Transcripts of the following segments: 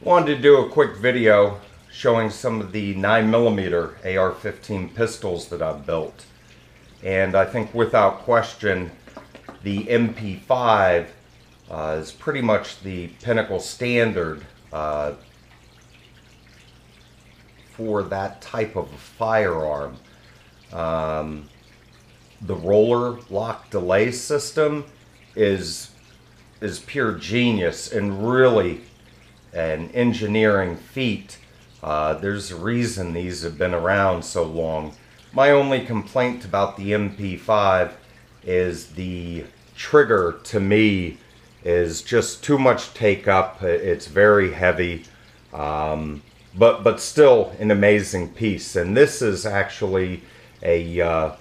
Wanted to do a quick video showing some of the 9mm AR-15 pistols that I've built. And I think without question the MP5 is pretty much the pinnacle standard for that type of a firearm. The roller lock delay system is pure genius and really an engineering feat. There's a reason these have been around so long. My only complaint about the MP5 is the trigger, to me, is just too much take up. It's very heavy, but still an amazing piece. And this is actually a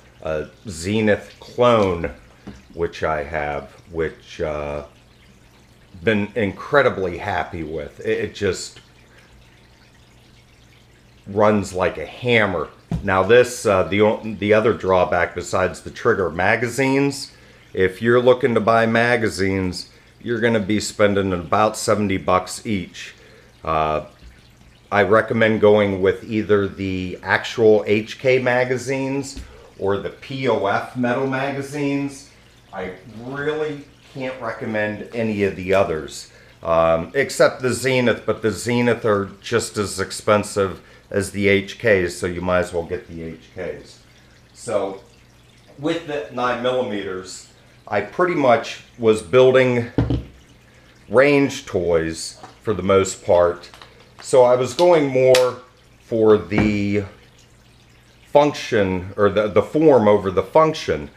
Zenith clone, which I have, which been incredibly happy with. It just runs like a hammer. Now this, the other drawback besides the trigger, magazines. If you're looking to buy magazines, you're going to be spending about 70 bucks each. I recommend going with either the actual HK magazines or the POF metal magazines. I really can't recommend any of the others, except the Zenith, but the Zenith are just as expensive as the HKs, so you might as well get the HKs. So with the 9mm, I pretty much was building range toys for the most part. So I was going more for the function, or the form over the function.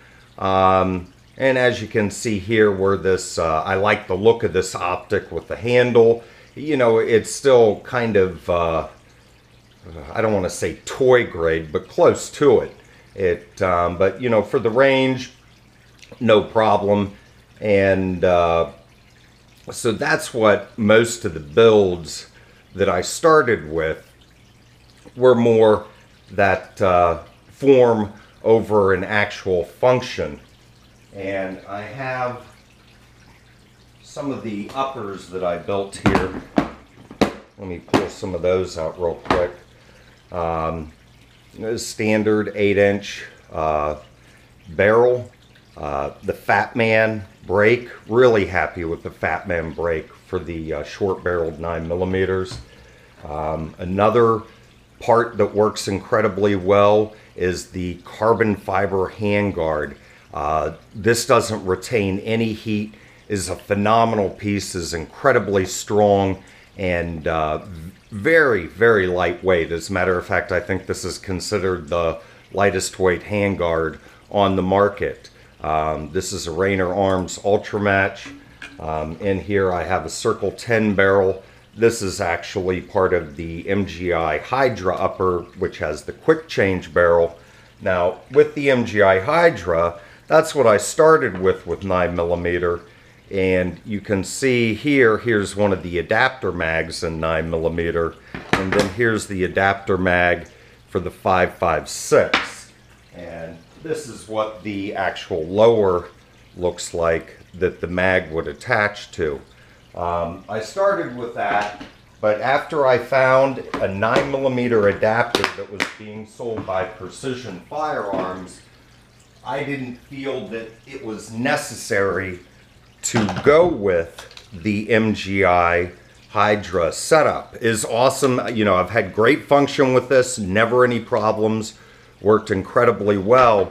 And as you can see here, where this, I like the look of this optic with the handle. You know, it's still kind of, I don't want to say toy grade, but close to it. But you know, for the range, no problem. And so that's what most of the builds that I started with were, more that form over an actual function. And I have some of the uppers that I built here. Let me pull some of those out real quick. Standard 8-inch barrel. The Fat Man brake. Really happy with the Fat Man brake for the short-barreled 9mm. Another part that works incredibly well is the carbon fiber handguard. This doesn't retain any heat, is a phenomenal piece, is incredibly strong, and very, very lightweight. As a matter of fact, I think this is considered the lightest weight handguard on the market. This is a Rainer Arms Ultra Match. In here I have a Circle 10 barrel. This is actually part of the MGI Hydra upper, which has the quick change barrel. Now, with the MGI Hydra, that's what I started with 9mm. And you can see here, here's one of the adapter mags in 9mm. And then here's the adapter mag for the 5.56. And this is what the actual lower looks like that the mag would attach to. I started with that, but after I found a 9mm adapter that was being sold by Precision Firearms, I didn't feel that it was necessary to go with the MGI Hydra setup. Is awesome. You know, I've had great function with this, never any problems, worked incredibly well.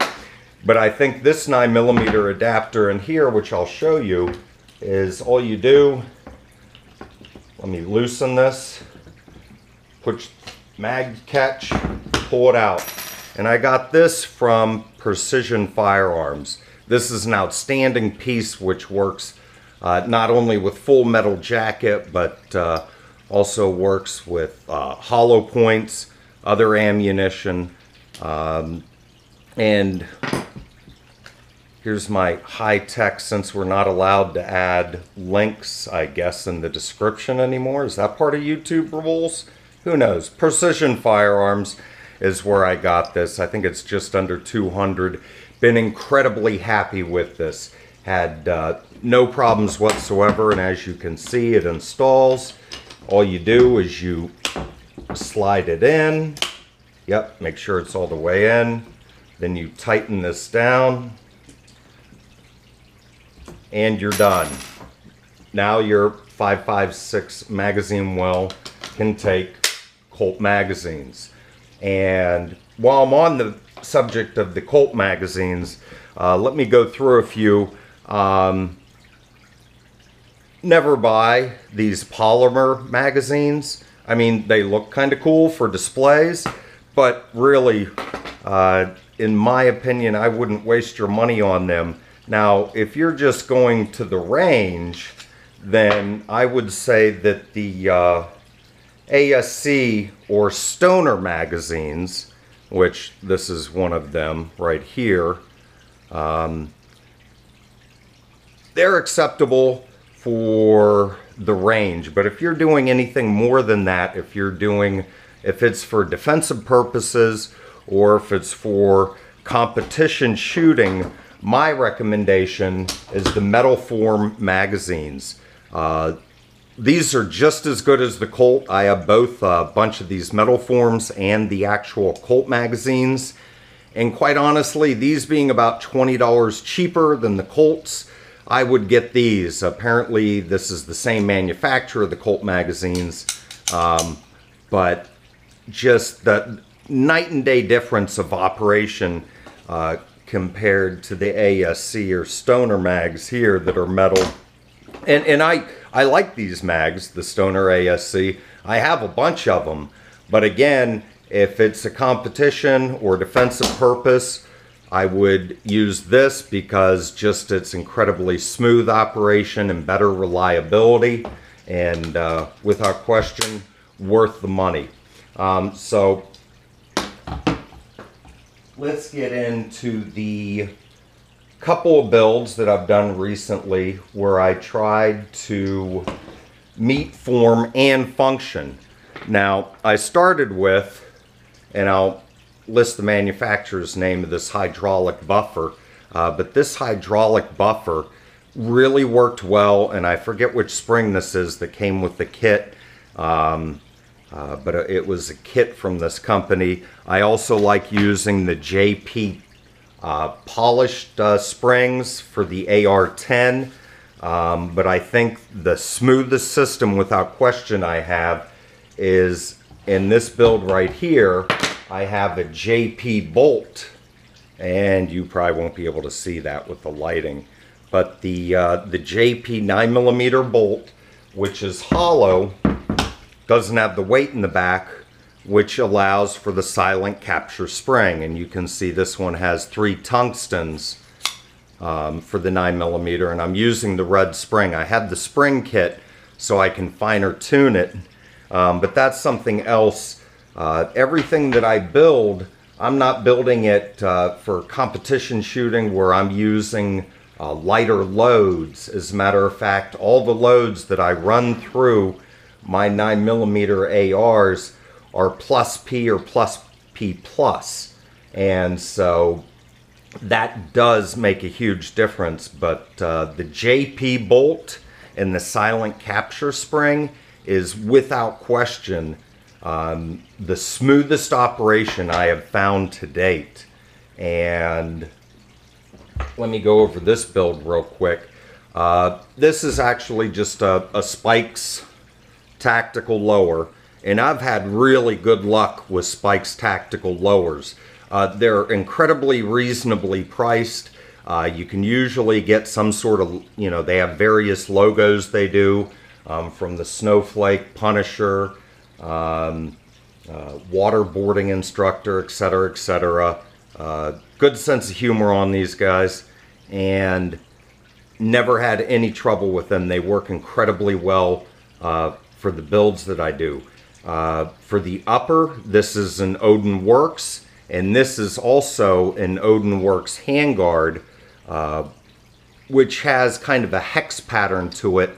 But I think this 9mm adapter in here, which I'll show you, is all you do, let me loosen this, put mag catch, pull it out. And I got this from Precision Firearms. This is an outstanding piece which works not only with full metal jacket, but also works with hollow points, other ammunition. And here's my high-tech, since we're not allowed to add links, I guess, in the description anymore. Is that part of YouTube rules? Who knows? Precision Firearms is where I got this. I think it's just under 200. Been incredibly happy with this. Had no problems whatsoever, and as you can see, it installs. All you do is you slide it in. Yep, make sure it's all the way in. Then you tighten this down. And you're done. Now your 5.56 magazine well can take Colt magazines. And while I'm on the subject of the Colt magazines, let me go through a few. Never buy these polymer magazines. I mean, they look kind of cool for displays, but really, in my opinion, I wouldn't waste your money on them. Now, if you're just going to the range, then I would say that the ASC or Stoner magazines, which this is one of them right here, they're acceptable for the range. But if you're doing anything more than that, if it's for defensive purposes or if it's for competition shooting, my recommendation is the metal form magazines. These are just as good as the Colt. I have both a bunch of these metal forms and the actual Colt magazines. And quite honestly, these being about $20 cheaper than the Colts, I would get these. Apparently, this is the same manufacturer of the Colt magazines, but just the night and day difference of operation compared to the ASC or Stoner mags here that are metal. And I like these mags, the Stoner ASC. I have a bunch of them, but again, if it's a competition or defensive purpose, I would use this because just it's incredibly smooth operation and better reliability, and without question, worth the money. So let's get into the couple of builds that I've done recently where I tried to meet form and function. Now, I started with, and I'll list the manufacturer's name of this hydraulic buffer, but this hydraulic buffer really worked well, and I forget which spring this is that came with the kit, but it was a kit from this company. I also like using the JP polished springs for the AR10, but I think the smoothest system without question I have is in this build right here. I have a JP bolt, and you probably won't be able to see that with the lighting, but the JP 9mm bolt, which is hollow, doesn't have the weight in the back, which allows for the silent capture spring. And you can see this one has 3 tungstens for the 9mm, and I'm using the red spring. I have the spring kit so I can finer tune it, but that's something else. Everything that I build, I'm not building it for competition shooting where I'm using lighter loads. As a matter of fact, all the loads that I run through my 9mm ARs are plus P or plus P plus, and so that does make a huge difference. But the JP bolt and the silent capture spring is without question the smoothest operation I have found to date. And let me go over this build real quick. This is actually just a Spikes tactical lower, and I've had really good luck with Spikes tactical lowers. They're incredibly reasonably priced. You can usually get some sort of, they have various logos they do, from the Snowflake, Punisher, waterboarding instructor, etc., etc. Good sense of humor on these guys, and never had any trouble with them. They work incredibly well for the builds that I do. For the upper, this is an Odin Works, and this is also an Odin Works handguard, which has kind of a hex pattern to it.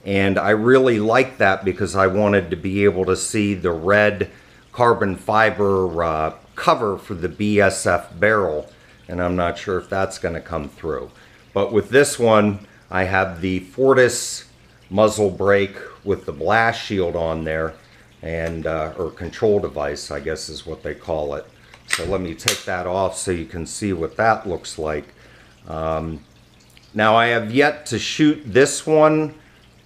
And I really like that because I wanted to be able to see the red carbon fiber cover for the BSF barrel. And I'm not sure if that's going to come through. But with this one, I have the Fortis muzzle brake with the blast shield on there, and or control device, I guess is what they call it. So let me take that off so you can see what that looks like. Now I have yet to shoot this one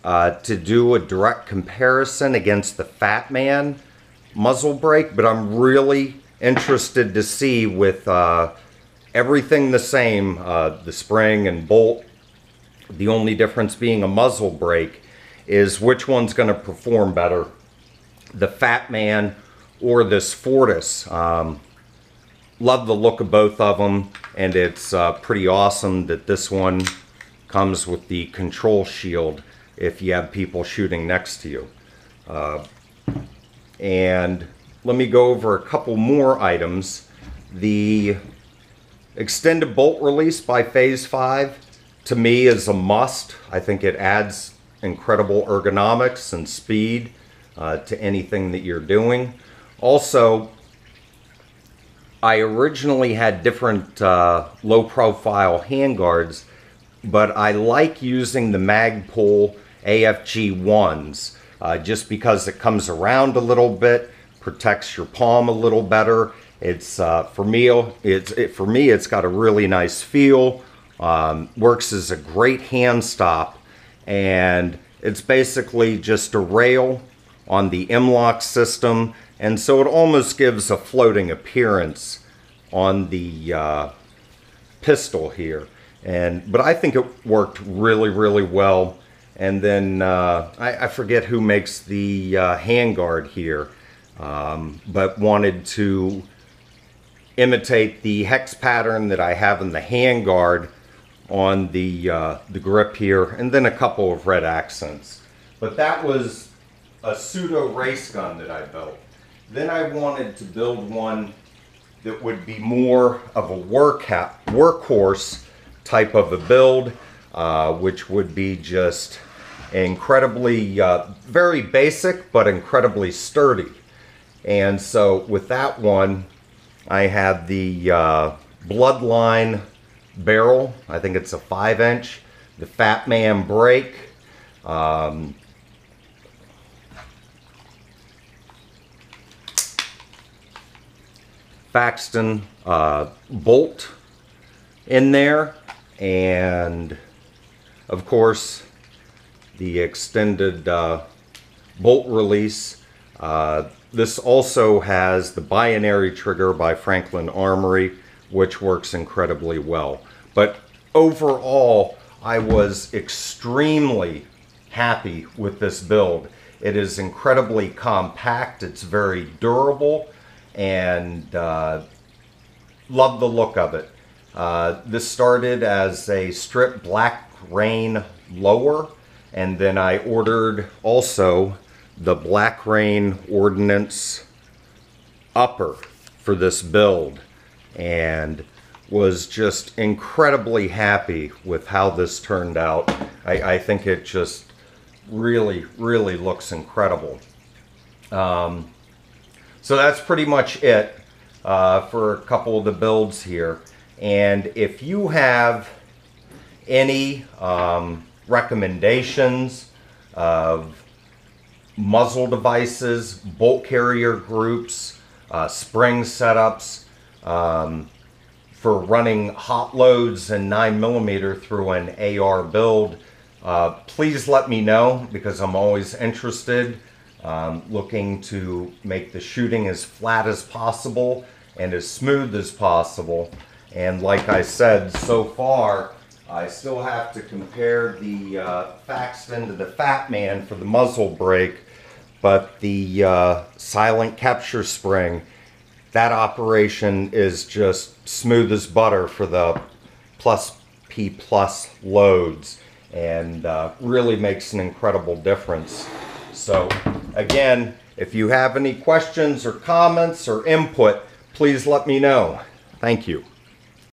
to do a direct comparison against the Fat Man muzzle brake, but I'm really interested to see, with everything the same, the spring and bolt, the only difference being a muzzle brake, is which one's going to perform better, the Fat Man or this Fortis. Love the look of both of them, and it's pretty awesome that this one comes with the control shield if you have people shooting next to you. And let me go over a couple more items. The extended bolt release by Phase 5 to me is a must. I think it adds incredible ergonomics and speed to anything that you're doing. Also, I originally had different low profile handguards, but I like using the Magpul AFG 1s just because it comes around a little bit, protects your palm a little better. It's for me it's got a really nice feel, works as a great hand stop, and it's basically just a rail on the M-LOK system, and so it almost gives a floating appearance on the pistol here. But I think it worked really, really well. And then I forget who makes the handguard here, but wanted to imitate the hex pattern that I have in the handguard on the grip here, and then a couple of red accents. But that was a pseudo race gun that I built. Then I wanted to build one that would be more of a workhorse type of a build, which would be just incredibly, very basic, but incredibly sturdy. And so with that one, I have the Bloodline barrel. I think it's a 5-inch. The Fat Man brake. Faxton bolt in there, and of course the extended bolt release. This also has the binary trigger by Franklin Armory, which works incredibly well. But overall, I was extremely happy with this build. It is incredibly compact, it's very durable, and love the look of it. This started as a strip Black Rain lower, and then I ordered also the Black Rain Ordnance upper for this build, and was just incredibly happy with how this turned out. I think it just really, really looks incredible. So that's pretty much it for a couple of the builds here. And if you have any recommendations of muzzle devices, bolt carrier groups, spring setups for running hot loads and 9mm through an AR build, please let me know, because I'm always interested. Looking to make the shooting as flat as possible and as smooth as possible. And like I said, so far I still have to compare the Faxton to the Fat Man for the muzzle brake, but the silent capture spring, that operation is just smooth as butter for the plus P plus loads, and really makes an incredible difference. So again, if you have any questions or comments or input, please let me know. Thank you.